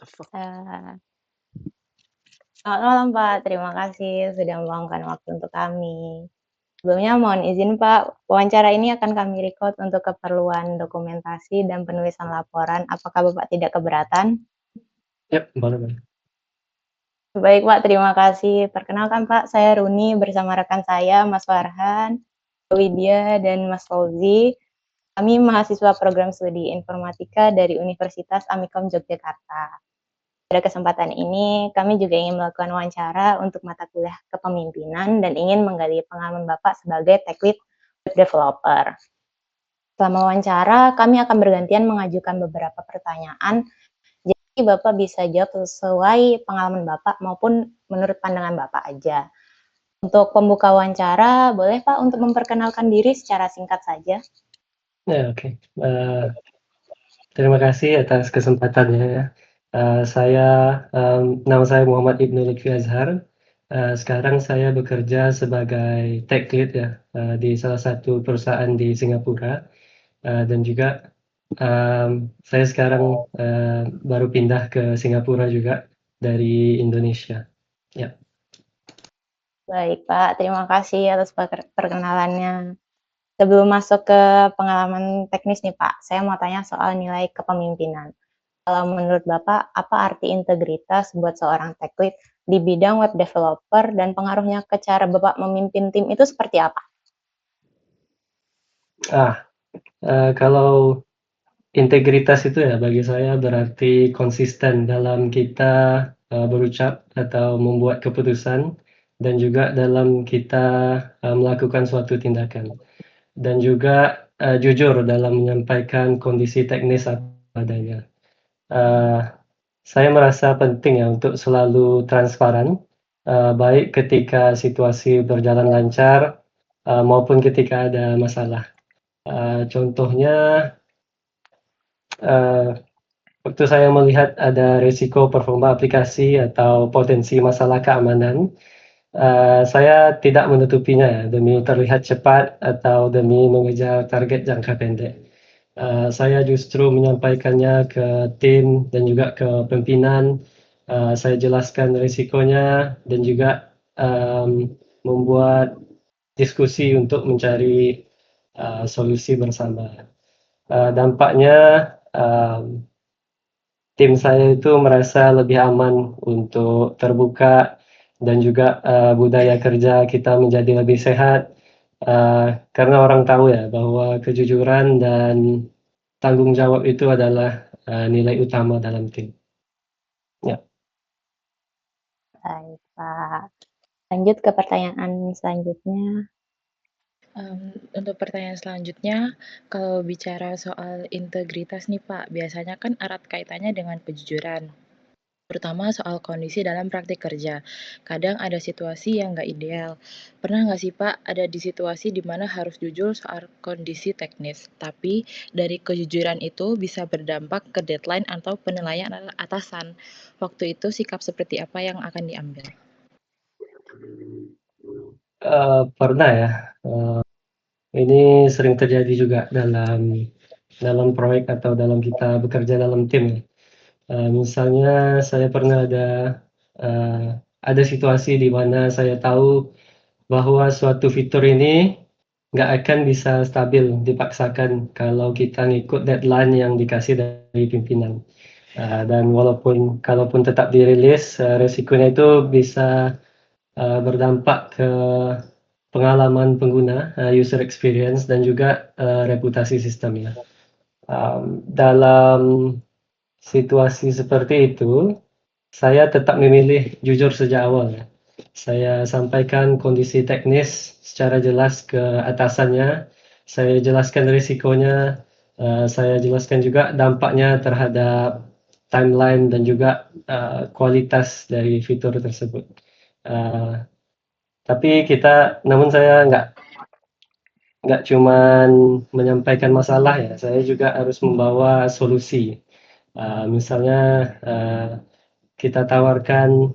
Eee, Selamat malam, Pak. Terima kasih sudah meluangkan waktu untuk kami. Sebelumnya mohon izin, Pak, wawancara ini akan kami record untuk keperluan dokumentasi dan penulisan laporan. Apakah Bapak tidak keberatan? Yap, boleh boleh. Baik, Pak, terima kasih. Perkenalkan, Pak, saya Runi bersama rekan saya, Mas Farhan, Widya, dan Mas Fauzi. Kami mahasiswa program studi informatika dari Universitas Amikom Yogyakarta. Pada kesempatan ini, kami juga ingin melakukan wawancara untuk mata kuliah kepemimpinan dan ingin menggali pengalaman Bapak sebagai tech lead web developer. Selama wawancara, kami akan bergantian mengajukan beberapa pertanyaan, jadi Bapak bisa jawab sesuai pengalaman Bapak maupun menurut pandangan Bapak aja. Untuk pembuka wawancara, boleh Pak untuk memperkenalkan diri secara singkat saja? Ya, oke. Terima kasih atas kesempatannya ya. Nama saya Muhammad Ibnu Lutfi Azhar. Sekarang saya bekerja sebagai tech lead ya, di salah satu perusahaan di Singapura, dan juga, saya sekarang, baru pindah ke Singapura juga dari Indonesia. Ya. Baik Pak, terima kasih atas perkenalannya. Sebelum masuk ke pengalaman teknis nih Pak, saya mau tanya soal nilai kepemimpinan. Kalau menurut Bapak, apa arti integritas buat seorang tech lead di bidang web developer dan pengaruhnya ke cara Bapak memimpin tim itu seperti apa? Kalau integritas itu ya bagi saya berarti konsisten dalam kita, berucap atau membuat keputusan dan juga dalam kita, melakukan suatu tindakan. Dan juga, jujur dalam menyampaikan kondisi teknis apa adanya. Eee, saya merasa penting ya untuk selalu transparan, baik ketika situasi berjalan lancar, maupun ketika ada masalah. Contohnya, eee, waktu saya melihat ada risiko performa aplikasi atau potensi masalah keamanan, saya tidak menutupinya ya demi terlihat cepat atau demi mengejar target jangka pendek. Saya justru menyampaikannya ke tim dan juga ke pimpinan. Saya jelaskan risikonya dan juga, membuat diskusi untuk mencari, solusi bersama. Dampaknya, tim saya itu merasa lebih aman untuk terbuka dan juga, budaya kerja kita menjadi lebih sehat, karena orang tahu ya bahwa kejujuran dan tanggung jawab itu adalah, nilai utama dalam tim. Ya. Baik Pak. Lanjut ke pertanyaan selanjutnya. Untuk pertanyaan selanjutnya, kalau bicara soal integritas nih Pak, biasanya kan erat kaitannya dengan kejujuran, terutama soal kondisi dalam praktik kerja. Kadang ada situasi yang nggak ideal. Pernah nggak sih Pak, ada di situasi di mana harus jujur soal kondisi teknis, tapi dari kejujuran itu bisa berdampak ke deadline atau penilaian atasan. Waktu itu sikap seperti apa yang akan diambil? Pernah ya, ini sering terjadi juga dalam proyek atau dalam kita bekerja dalam tim ya. Misalnya saya pernah ada situasi di mana saya tahu bahwa suatu fitur ini nggak akan bisa stabil dipaksakan kalau kita ngikut deadline yang dikasih dari pimpinan. Dan kalaupun tetap dirilis, resikonya itu bisa, berdampak ke pengalaman pengguna, user experience dan juga, reputasi sistemnya. Dalam situasi seperti itu, saya tetap memilih jujur sejak awal ya. Saya sampaikan kondisi teknis secara jelas ke atasannya, saya jelaskan risikonya, saya jelaskan juga dampaknya terhadap timeline dan juga, kualitas dari fitur tersebut. Eee, namun saya nggak cuman menyampaikan masalah ya, saya juga harus membawa solusi. Misalnya, kita tawarkan,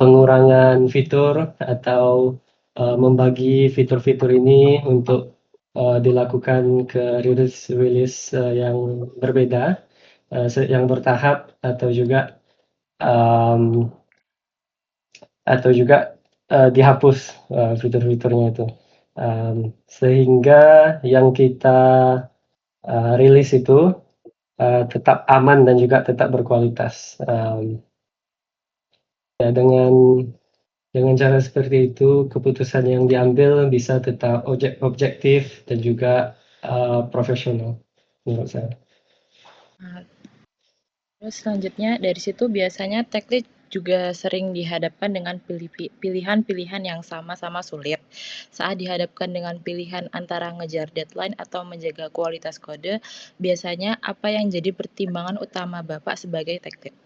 pengurangan fitur atau, membagi fitur-fitur ini untuk, dilakukan ke rilis-rilis, yang berbeda yang bertahap atau juga dihapus fitur-fiturnya itu. Sehingga yang kita rilis itu tetap aman dan juga tetap berkualitas. Ya dengan cara seperti itu, keputusan yang diambil bisa tetap objektif dan juga profesional menurut saya. Nah, terus selanjutnya dari situ biasanya tech lead juga sering dihadapkan dengan pilihan-pilihan yang sama-sama sulit. Saat dihadapkan dengan pilihan antara ngejar deadline atau menjaga kualitas kode, biasanya apa yang jadi pertimbangan utama Bapak sebagai tech lead?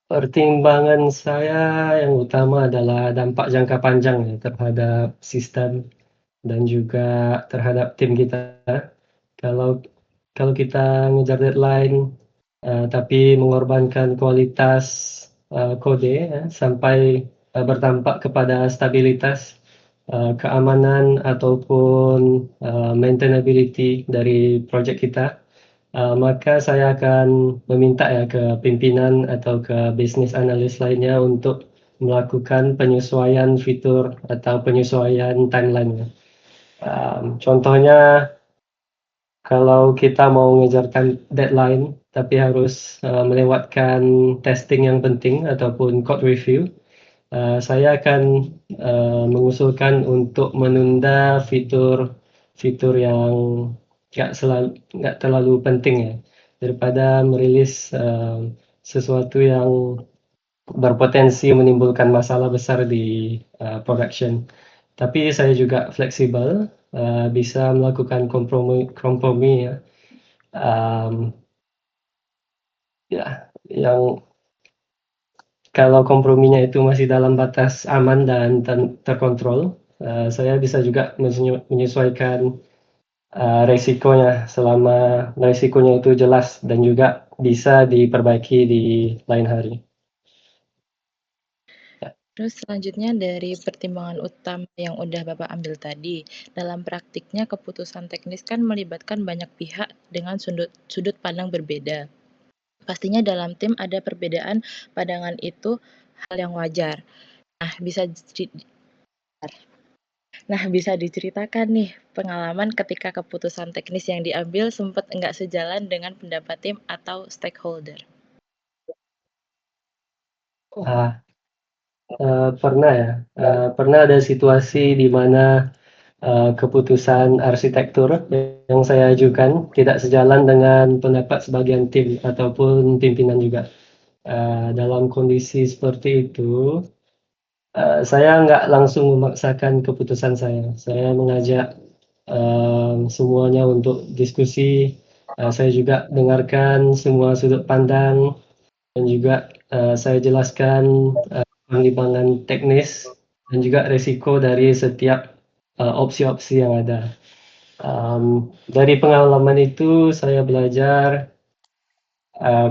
Pertimbangan saya yang utama adalah dampak jangka panjang ya, terhadap sistem dan juga terhadap tim kita. Kalau kita ngejar deadline, tapi mengorbankan kualitas kode ya, sampai berdampak kepada stabilitas, keamanan ataupun maintainability dari project kita, maka saya akan meminta ya ke pimpinan atau ke business analyst lainnya untuk melakukan penyesuaian fitur atau penyesuaian timeline. Contohnya kalau kita mau mengejarkan deadline, tapi harus melewatkan testing yang penting ataupun code review, saya akan mengusulkan untuk menunda fitur yang nggak terlalu penting ya, daripada merilis sesuatu yang berpotensi menimbulkan masalah besar di production. Tapi saya juga fleksibel, bisa melakukan kompromi ya. Ya, yang kalau komprominya itu masih dalam batas aman dan terkontrol, saya bisa juga menyesuaikan resikonya selama resikonya itu jelas dan juga bisa diperbaiki di lain hari. Terus selanjutnya dari pertimbangan utama yang udah Bapak ambil tadi, dalam praktiknya keputusan teknis kan melibatkan banyak pihak dengan sudut pandang berbeda. Pastinya dalam tim ada perbedaan pandangan, itu hal yang wajar. Nah, bisa diceritakan nih pengalaman ketika keputusan teknis yang diambil sempat enggak sejalan dengan pendapat tim atau stakeholder? Pernah ya, pernah ada situasi di mana keputusan arsitektur yang saya ajukan tidak sejalan dengan pendapat sebagian tim ataupun pimpinan juga. Dalam kondisi seperti itu, saya nggak langsung memaksakan keputusan saya. Saya mengajak semuanya untuk diskusi. Saya juga dengarkan semua sudut pandang dan juga saya jelaskan pertimbangan teknis dan juga resiko dari setiap opsi-opsi yang ada. Dari pengalaman itu saya belajar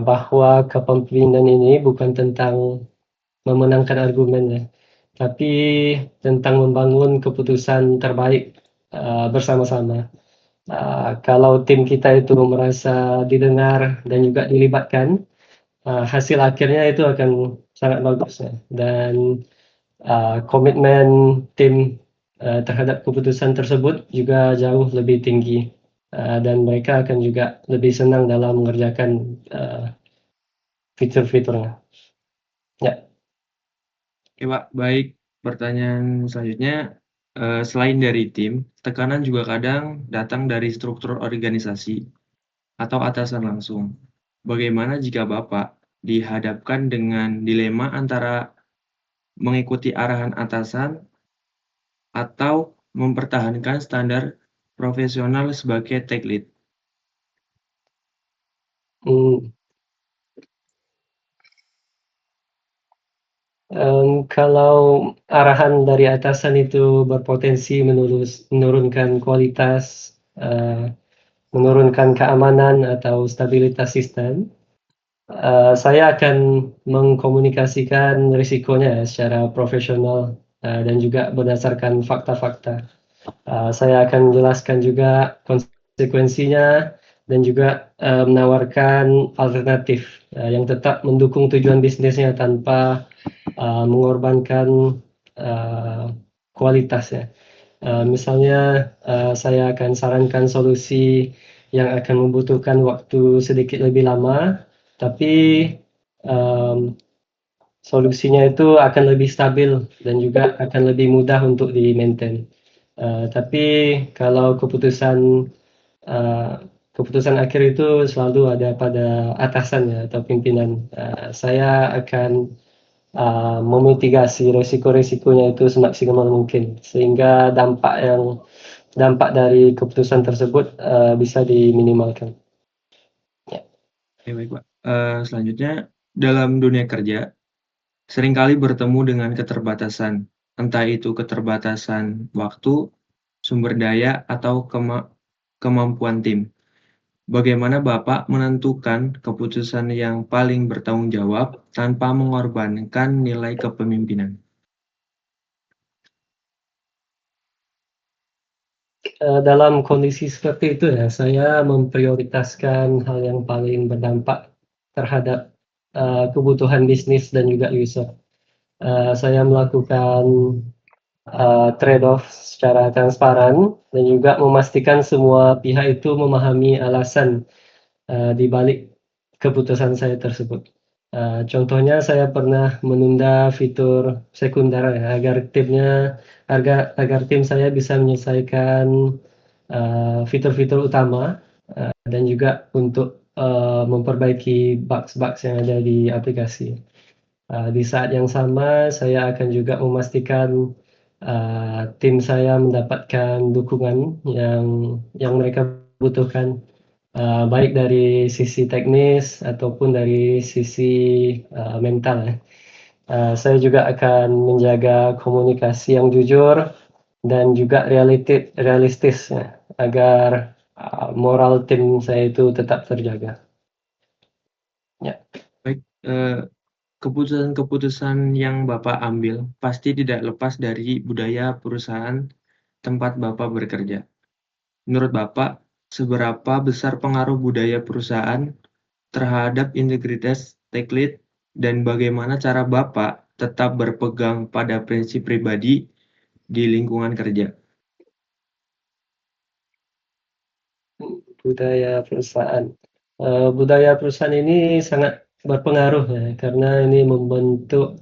bahwa kepemimpinan ini bukan tentang memenangkan argumen ya, tapi tentang membangun keputusan terbaik bersama-sama. Kalau tim kita itu merasa didengar dan juga dilibatkan, hasil akhirnya itu akan sangat bagus ya. Dan komitmen tim terhadap keputusan tersebut juga jauh lebih tinggi, dan mereka akan juga lebih senang dalam mengerjakan fitur-fiturnya. Ya. Oke Pak, baik. Pertanyaan selanjutnya, selain dari tim, tekanan juga kadang datang dari struktur organisasi atau atasan langsung. Bagaimana jika Bapak dihadapkan dengan dilema antara mengikuti arahan atasan atau mempertahankan standar profesional sebagai tech lead? Kalau arahan dari atasan itu berpotensi menurunkan kualitas, menurunkan keamanan atau stabilitas sistem, saya akan mengkomunikasikan risikonya secara profesional dan juga berdasarkan fakta-fakta. Saya akan menjelaskan juga konsekuensinya dan juga menawarkan alternatif yang tetap mendukung tujuan bisnisnya tanpa mengorbankan kualitasnya. Misalnya saya akan sarankan solusi yang akan membutuhkan waktu sedikit lebih lama, tapi solusinya itu akan lebih stabil dan juga akan lebih mudah untuk di-maintain. Tapi kalau keputusan akhir itu selalu ada pada atasannya atau pimpinan. Saya akan memitigasi resiko-resikonya itu semaksimal mungkin, sehingga dampak dari keputusan tersebut bisa diminimalkan. Oke, baik, Pak. Selanjutnya, dalam dunia kerja, seringkali bertemu dengan keterbatasan, entah itu keterbatasan waktu, sumber daya, atau kemampuan tim. Bagaimana Bapak menentukan keputusan yang paling bertanggung jawab tanpa mengorbankan nilai kepemimpinan? Dalam kondisi seperti itu ya, saya memprioritaskan hal yang paling berdampak terhadap kebutuhan bisnis dan juga user. Saya melakukan trade-off secara transparan dan juga memastikan semua pihak itu memahami alasan di balik keputusan saya tersebut. Contohnya saya pernah menunda fitur sekunder ya, agar tim saya bisa menyelesaikan fitur-fitur utama dan juga untuk memperbaiki bugs-bugs yang ada di aplikasi. Di saat yang sama saya akan juga memastikan tim saya mendapatkan dukungan yang mereka butuhkan, baik dari sisi teknis ataupun dari sisi mental ya. Saya juga akan menjaga komunikasi yang jujur dan juga realistis ya, agar moral tim saya itu tetap terjaga. Ya. Baik, keputusan-keputusan yang Bapak ambil pasti tidak lepas dari budaya perusahaan tempat Bapak bekerja. Menurut Bapak, seberapa besar pengaruh budaya perusahaan terhadap integritas tech lead dan bagaimana cara Bapak tetap berpegang pada prinsip pribadi di lingkungan kerja? Budaya perusahaan. Budaya perusahaan ini sangat berpengaruh ya, karena ini membentuk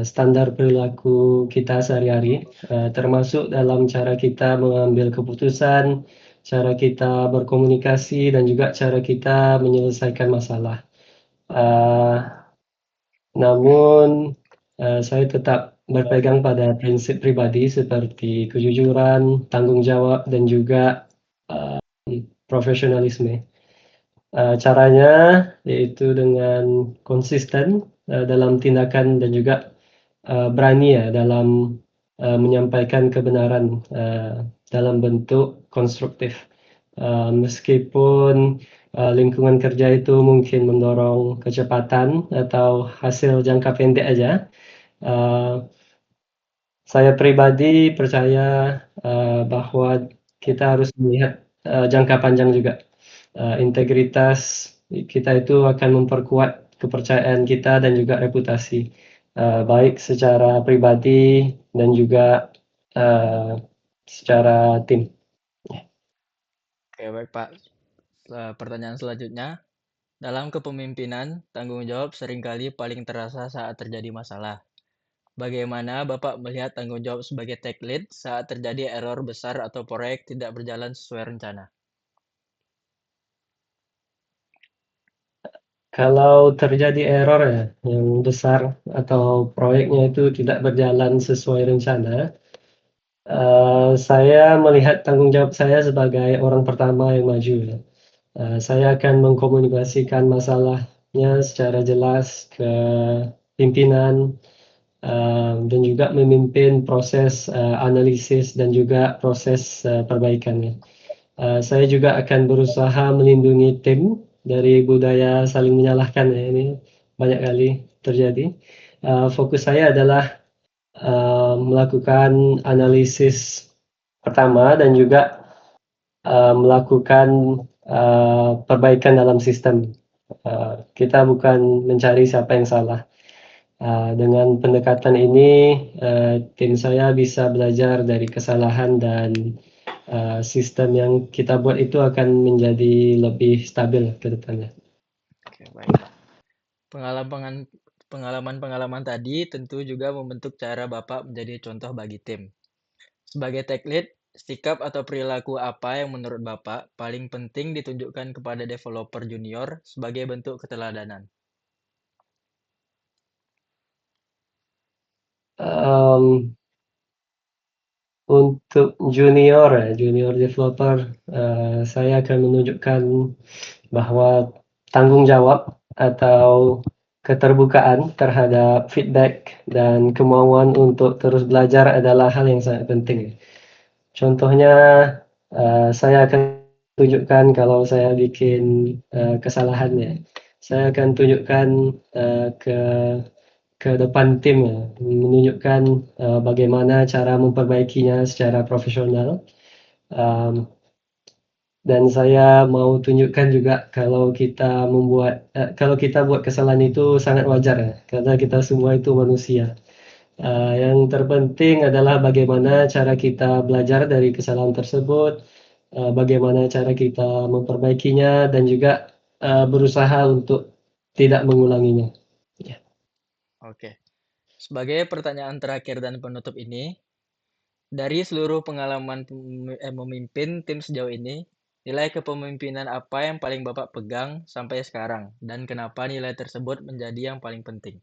standar perilaku kita sehari-hari, termasuk dalam cara kita mengambil keputusan, cara kita berkomunikasi, dan juga cara kita menyelesaikan masalah. Namun saya tetap berpegang pada prinsip pribadi seperti kejujuran, tanggung jawab, dan juga profesionalisme. Caranya yaitu dengan konsisten dalam tindakan dan juga berani ya dalam menyampaikan kebenaran dalam bentuk konstruktif. Meskipun lingkungan kerja itu mungkin mendorong kecepatan atau hasil jangka pendek aja, saya pribadi percaya bahwa kita harus melihat jangka panjang juga. Integritas kita itu akan memperkuat kepercayaan kita dan juga reputasi, baik secara pribadi dan juga secara tim. Oke, baik Pak. Pertanyaan selanjutnya, dalam kepemimpinan, tanggung jawab seringkali paling terasa saat terjadi masalah. Bagaimana Bapak melihat tanggung jawab sebagai tech lead saat terjadi error besar atau proyek tidak berjalan sesuai rencana? Kalau terjadi error ya yang besar atau proyeknya itu tidak berjalan sesuai rencana, saya melihat tanggung jawab saya sebagai orang pertama yang maju ya. Saya akan mengkomunikasikan masalahnya secara jelas ke pimpinan, dan juga memimpin proses analisis dan juga proses perbaikannya. Saya juga akan berusaha melindungi tim dari budaya saling menyalahkan ya, ini banyak kali terjadi. Fokus saya adalah melakukan analisis pertama dan juga melakukan perbaikan dalam sistem. Kita bukan mencari siapa yang salah. Dengan pendekatan ini, tim saya bisa belajar dari kesalahan dan sistem yang kita buat itu akan menjadi lebih stabil ke depannya. Oke, baik, Pak. Pengalaman-pengalaman tadi tentu juga membentuk cara Bapak menjadi contoh bagi tim. Sebagai tech lead, sikap atau perilaku apa yang menurut Bapak paling penting ditunjukkan kepada developer junior sebagai bentuk keteladanan? Untuk junior developer, saya akan menunjukkan bahwa tanggung jawab atau keterbukaan terhadap feedback dan kemauan untuk terus belajar adalah hal yang sangat penting. Contohnya, saya akan tunjukkan kalau saya bikin kesalahan ya. Saya akan tunjukkan ke depan tim ya, menunjukkan bagaimana cara memperbaikinya secara profesional. Dan saya mau tunjukkan juga kalau kita buat kesalahan itu sangat wajar ya, karena kita semua itu manusia. Yang terpenting adalah bagaimana cara kita belajar dari kesalahan tersebut, bagaimana cara kita memperbaikinya, dan juga berusaha untuk tidak mengulanginya. Ya. Oke. Sebagai pertanyaan terakhir dan penutup ini, dari seluruh pengalaman memimpin tim sejauh ini, nilai kepemimpinan apa yang paling Bapak pegang sampai sekarang, dan kenapa nilai tersebut menjadi yang paling penting?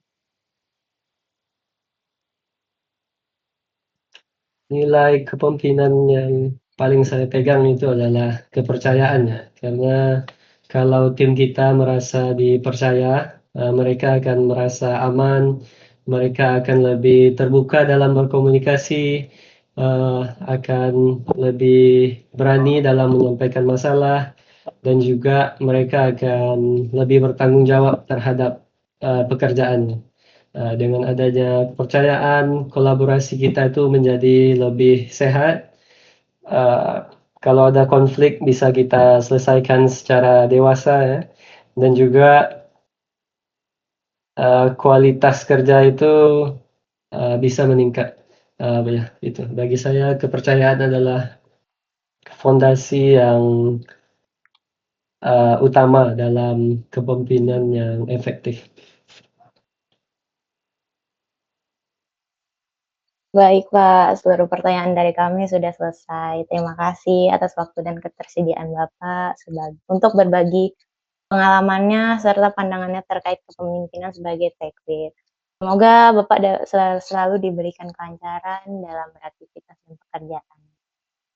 Nilai kepemimpinan yang paling saya pegang itu adalah kepercayaan ya, karena kalau tim kita merasa dipercaya, mereka akan merasa aman, mereka akan lebih terbuka dalam berkomunikasi, akan lebih berani dalam menyampaikan masalah, dan juga mereka akan lebih bertanggung jawab terhadap pekerjaannya. Dengan adanya kepercayaan, kolaborasi kita itu menjadi lebih sehat. Kalau ada konflik bisa kita selesaikan secara dewasa ya, dan juga kualitas kerja itu bisa meningkat. Ya, itu bagi saya kepercayaan adalah fondasi yang utama dalam kepemimpinan yang efektif. Baik, Pak, seluruh pertanyaan dari kami sudah selesai. Terima kasih atas waktu dan ketersediaan Bapak untuk berbagi pengalamannya serta pandangannya terkait kepemimpinan sebagai tech lead. Semoga Bapak selalu diberikan kelancaran dalam beraktivitas dan pekerjaan.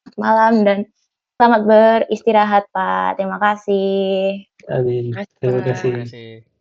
Selamat malam dan selamat beristirahat, Pak. Terima kasih. Amin. Makasih, Terima Pak. kasih. Terima kasih.